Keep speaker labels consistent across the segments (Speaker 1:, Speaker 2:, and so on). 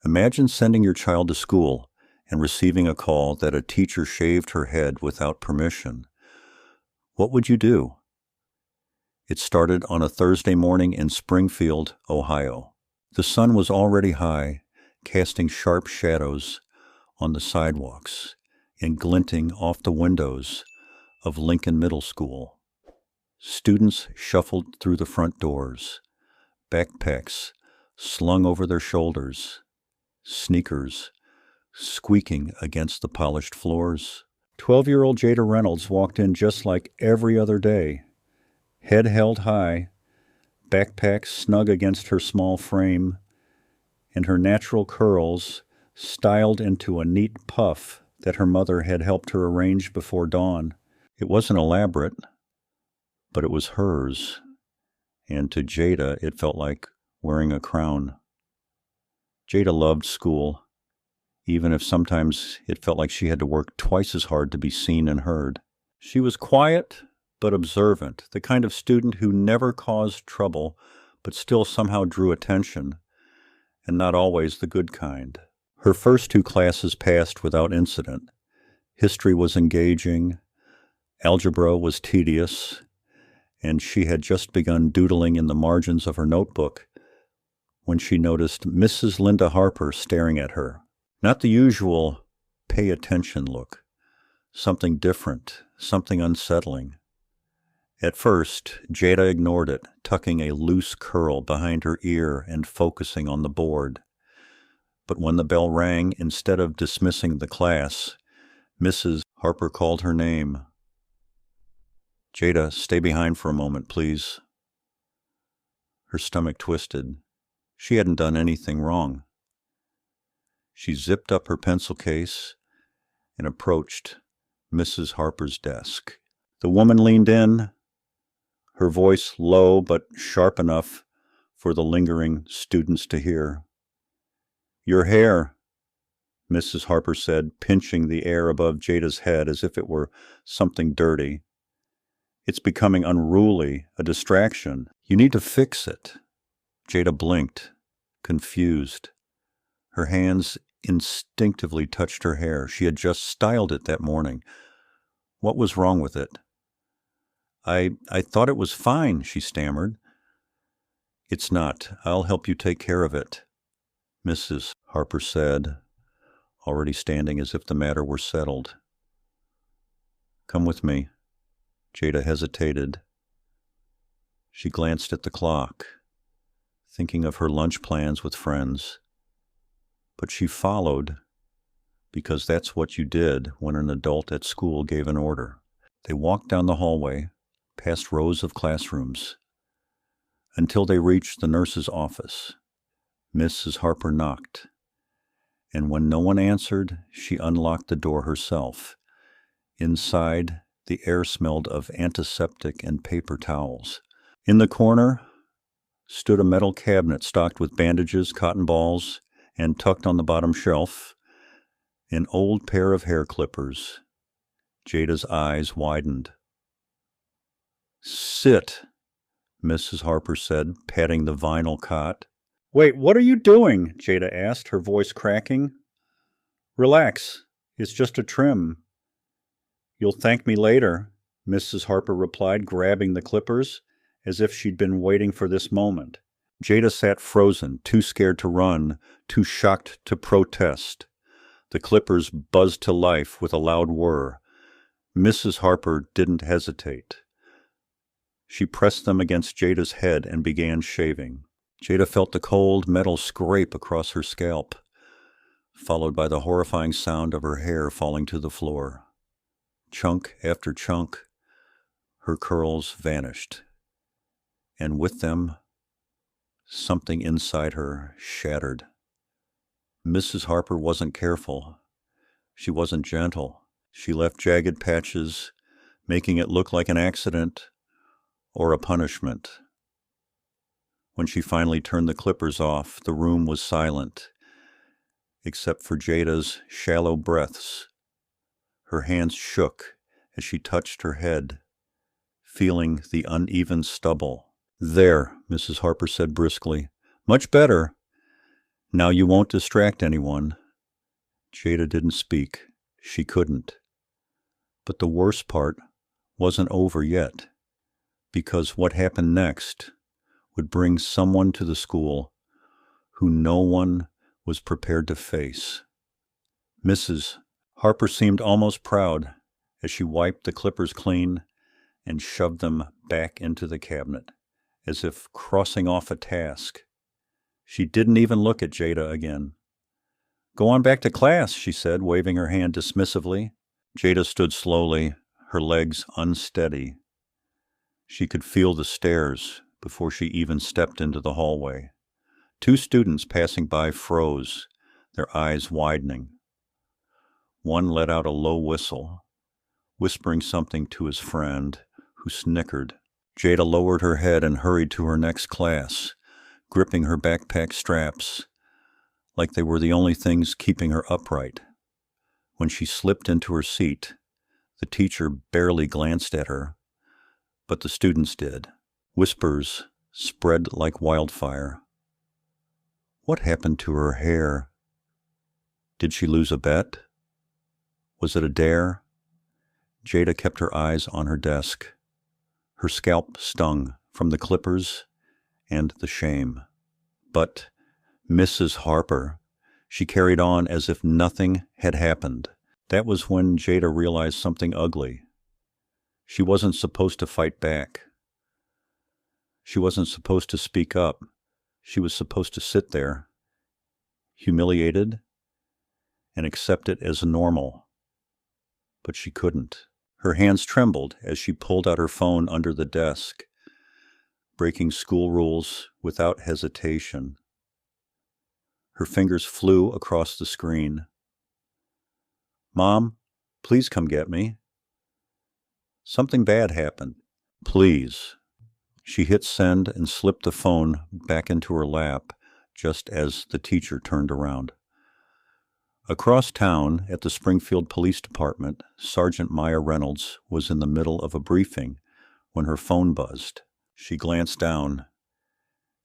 Speaker 1: Imagine sending your child to school and receiving a call that a teacher shaved her head without permission. What would you do? It started on a Thursday morning in Springfield, Ohio. The sun was already high, casting sharp shadows on the sidewalks and glinting off the windows of Lincoln Middle School. Students shuffled through the front doors, backpacks slung over their shoulders, sneakers squeaking against the polished floors. 12-year-old Jada Reynolds walked in just like every other day, head held high, backpack snug against her small frame, and her natural curls styled into a neat puff that her mother had helped her arrange before dawn. It wasn't elaborate, but it was hers, and to Jada it felt like wearing a crown. Jada loved school, even if sometimes it felt like she had to work twice as hard to be seen and heard. She was quiet but observant, the kind of student who never caused trouble but still somehow drew attention, and not always the good kind. Her first 2 classes passed without incident. History was engaging, algebra was tedious, and she had just begun doodling in the margins of her notebook when she noticed Mrs. Linda Harper staring at her. Not the usual pay attention look. Something different, something unsettling. At first, Jada ignored it, tucking a loose curl behind her ear and focusing on the board. But when the bell rang, instead of dismissing the class, Mrs. Harper called her name. "Jada, stay behind for a moment, please." Her stomach twisted. She hadn't done anything wrong. She zipped up her pencil case and approached Mrs. Harper's desk. The woman leaned in, her voice low but sharp enough for the lingering students to hear. "Your hair," Mrs. Harper said, pinching the air above Jada's head as if it were something dirty. "It's becoming unruly, a distraction. You need to fix it." Jada blinked, confused. Her hands instinctively touched her hair. She had just styled it that morning. What was wrong with it? I thought it was fine," she stammered. "It's not. I'll help you take care of it," Mrs. Harper said, already standing as if the matter were settled. "Come with me." Jada hesitated. She glanced at the clock, thinking of her lunch plans with friends. But she followed, because that's what you did when an adult at school gave an order. They walked down the hallway, past rows of classrooms, until they reached the nurse's office. Mrs. Harper knocked, and when no one answered, she unlocked the door herself. Inside, the air smelled of antiseptic and paper towels. In the corner stood a metal cabinet stocked with bandages, cotton balls, and tucked on the bottom shelf, an old pair of hair clippers. Jada's eyes widened. "Sit," Mrs. Harper said, patting the vinyl cot. "Wait, what are you doing?" Jada asked, her voice cracking. "Relax. It's just a trim." "You'll thank me later," Mrs. Harper replied, grabbing the clippers, as if she'd been waiting for this moment. Jada sat frozen, too scared to run, too shocked to protest. The clippers buzzed to life with a loud whir. Mrs. Harper didn't hesitate. She pressed them against Jada's head and began shaving. Jada felt the cold metal scrape across her scalp, followed by the horrifying sound of her hair falling to the floor. Chunk after chunk, her curls vanished, and with them, something inside her shattered. Mrs. Harper wasn't careful. She wasn't gentle. She left jagged patches, making it look like an accident or a punishment. When she finally turned the clippers off, the room was silent, except for Jada's shallow breaths. Her hands shook as she touched her head, feeling the uneven stubble. "There," Mrs. Harper said briskly. "Much better." Now you won't distract anyone. Jada didn't speak. She couldn't. But the worst part wasn't over yet, because what happened next would bring someone to the school who no one was prepared to face. Mrs. Harper seemed almost proud as she wiped the clippers clean and shoved them back into the cabinet, as if crossing off a task. She didn't even look at Jada again. "Go on back to class," she said, waving her hand dismissively. Jada stood slowly, her legs unsteady. She could feel the stairs before she even stepped into the hallway. 2 students passing by froze, their eyes widening. One let out a low whistle, whispering something to his friend, who snickered. Jada lowered her head and hurried to her next class, gripping her backpack straps like they were the only things keeping her upright. When she slipped into her seat, the teacher barely glanced at her, but the students did. Whispers spread like wildfire. What happened to her hair? Did she lose a bet? Was it a dare? Jada kept her eyes on her desk. Her scalp stung from the clippers and the shame. But Mrs. Harper, she carried on as if nothing had happened. That was when Jada realized something ugly. She wasn't supposed to fight back. She wasn't supposed to speak up. She was supposed to sit there, humiliated, and accept it as normal. But she couldn't. Her hands trembled as she pulled out her phone under the desk, breaking school rules without hesitation. Her fingers flew across the screen. "Mom, please come get me. Something bad happened. Please." She hit send and slipped the phone back into her lap just as the teacher turned around. Across town, at the Springfield Police Department, Sergeant Maya Reynolds was in the middle of a briefing when her phone buzzed. She glanced down,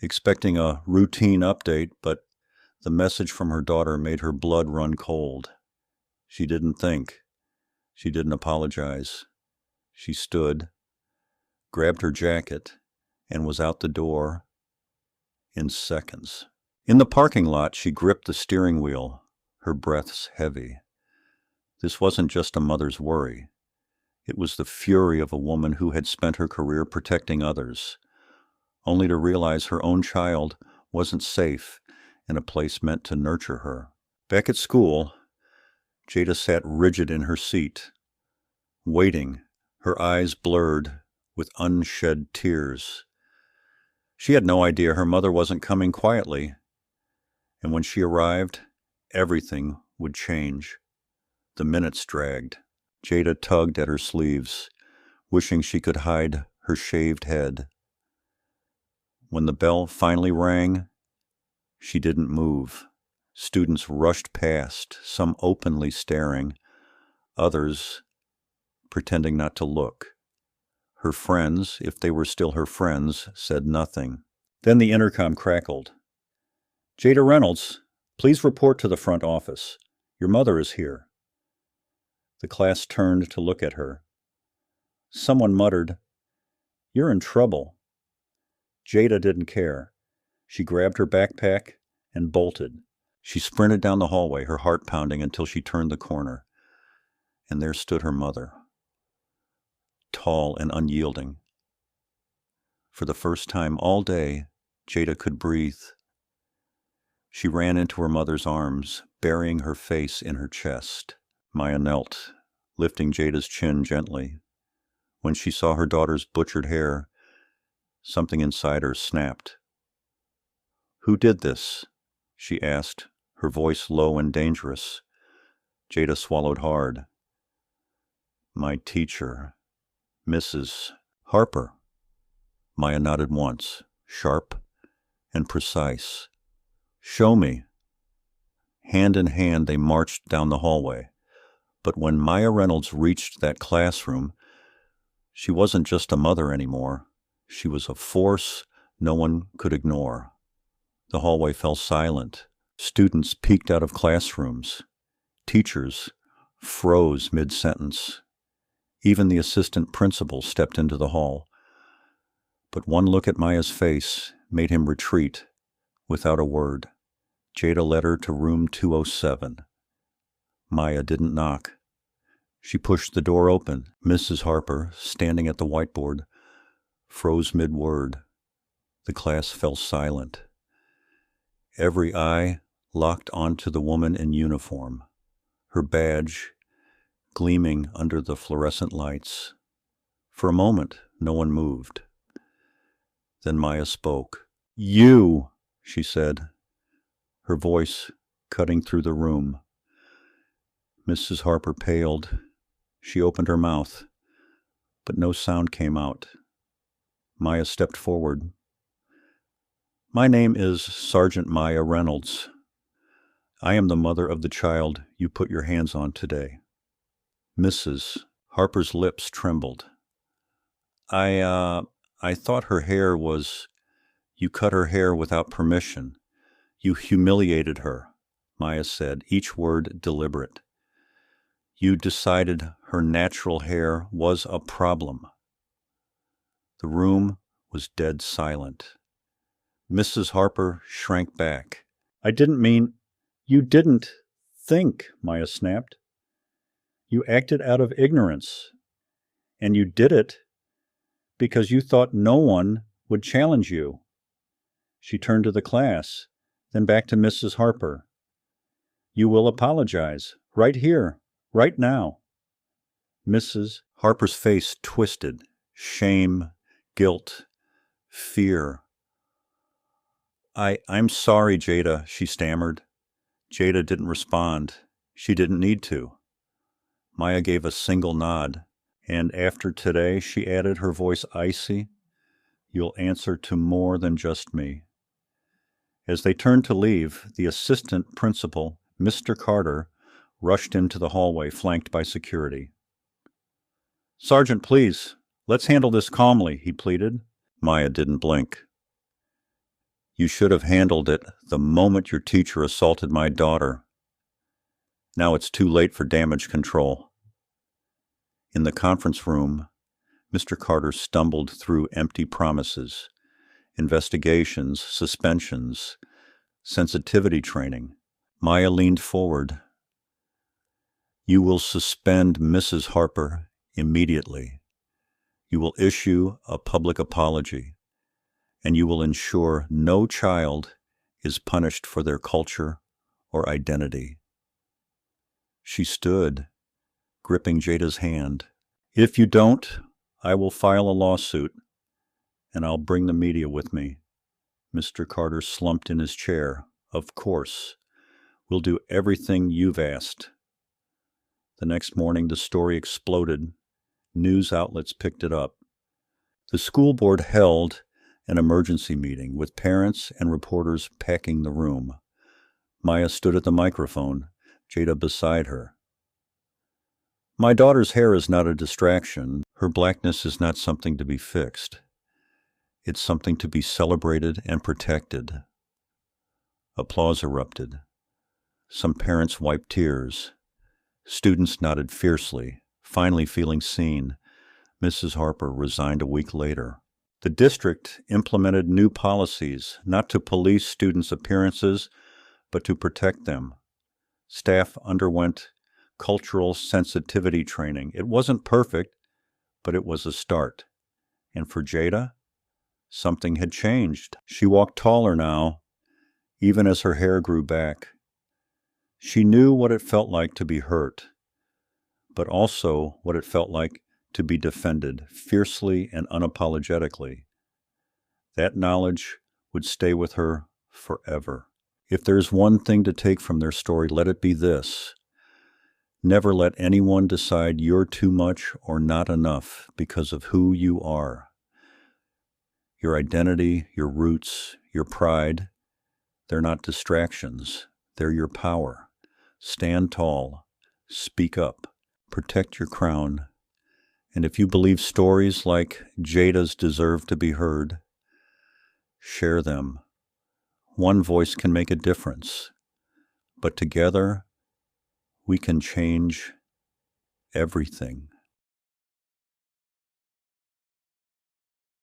Speaker 1: expecting a routine update, but the message from her daughter made her blood run cold. She didn't think. She didn't apologize. She stood, grabbed her jacket, and was out the door in seconds. In the parking lot, she gripped the steering wheel, her breaths heavy. This wasn't just a mother's worry. It was the fury of a woman who had spent her career protecting others, only to realize her own child wasn't safe in a place meant to nurture her. Back at school, Jada sat rigid in her seat, waiting, her eyes blurred with unshed tears. She had no idea her mother wasn't coming quietly, and when she arrived, everything would change. The minutes dragged. Jada tugged at her sleeves, wishing she could hide her shaved head. When the bell finally rang, she didn't move. Students rushed past, some openly staring, others pretending not to look. Her friends, if they were still her friends, said nothing. Then the intercom crackled. "Jada Reynolds, please report to the front office. Your mother is here." The class turned to look at her. Someone muttered, "You're in trouble." Jada didn't care. She grabbed her backpack and bolted. She sprinted down the hallway, her heart pounding until she turned the corner. And there stood her mother, tall and unyielding. For the first time all day, Jada could breathe. She ran into her mother's arms, burying her face in her chest. Maya knelt, lifting Jada's chin gently. When she saw her daughter's butchered hair, something inside her snapped. "Who did this?" she asked, her voice low and dangerous. Jada swallowed hard. "My teacher, Mrs. Harper." Maya nodded once, sharp and precise. "Show me." Hand in hand, they marched down the hallway. But when Maya Reynolds reached that classroom, she wasn't just a mother anymore. She was a force no one could ignore. The hallway fell silent, Students peeked out of classrooms. Teachers froze mid-sentence. Even the assistant principal stepped into the hall. But one look at Maya's face made him retreat without a word. Jada led her to room 207. Maya didn't knock. She pushed the door open. Mrs. Harper, standing at the whiteboard, froze mid-word. The class fell silent. Every eye locked onto the woman in uniform, her badge gleaming under the fluorescent lights. For a moment, no one moved. Then Maya spoke. "You," she said, her voice cutting through the room. Mrs. Harper paled. She opened her mouth, but no sound came out. Maya stepped forward. "My name is Sergeant Maya Reynolds. I am the mother of the child you put your hands on today." Mrs. Harper's lips trembled. I thought her hair was... You cut her hair without permission. You humiliated her," Maya said, each word deliberate. "You decided her natural hair was a problem." The room was dead silent. Mrs. Harper shrank back. "I didn't mean..." "You didn't think," Maya snapped. "You acted out of ignorance. And you did it because you thought no one would challenge you." She turned to the class, then back to Mrs. Harper. "You will apologize, right here, right now." Mrs. Harper's face twisted. Shame, guilt, fear. I'm sorry, Jada," she stammered. Jada didn't respond. She didn't need to. Maya gave a single nod. "And after today," she added, her voice icy, "you'll answer to more than just me." As they turned to leave, the assistant principal, Mr. Carter, rushed into the hallway, flanked by security. "Sergeant, please, let's handle this calmly," he pleaded. Maya didn't blink. "You should have handled it the moment your teacher assaulted my daughter. Now it's too late for damage control." In the conference room, Mr. Carter stumbled through empty promises, investigations, suspensions, sensitivity training. Maya leaned forward. "You will suspend Mrs. Harper immediately. You will issue a public apology, and you will ensure no child is punished for their culture or identity." She stood, gripping Jada's hand. "If you don't, I will file a lawsuit, and I'll bring the media with me." Mr. Carter slumped in his chair. "Of course. We'll do everything you've asked." The next morning, the story exploded. News outlets picked it up. The school board held an emergency meeting with parents and reporters packing the room. Maya stood at the microphone, Jada beside her. "My daughter's hair is not a distraction. Her blackness is not something to be fixed. It's something to be celebrated and protected." Applause erupted. Some parents wiped tears. Students nodded fiercely, finally feeling seen. Mrs. Harper resigned a week later. The district implemented new policies, not to police students' appearances, but to protect them. Staff underwent cultural sensitivity training. It wasn't perfect, but it was a start. And for Jada, something had changed. She walked taller now, even as her hair grew back. She knew what it felt like to be hurt, but also what it felt like to be defended fiercely and unapologetically. That knowledge would stay with her forever. If there's one thing to take from their story, let it be this: never let anyone decide you're too much or not enough because of who you are. Your identity, your roots, your pride, they're not distractions. They're your power. Stand tall. Speak up. Protect your crown. And if you believe stories like Jada's deserve to be heard, share them. One voice can make a difference. but together we can change everything.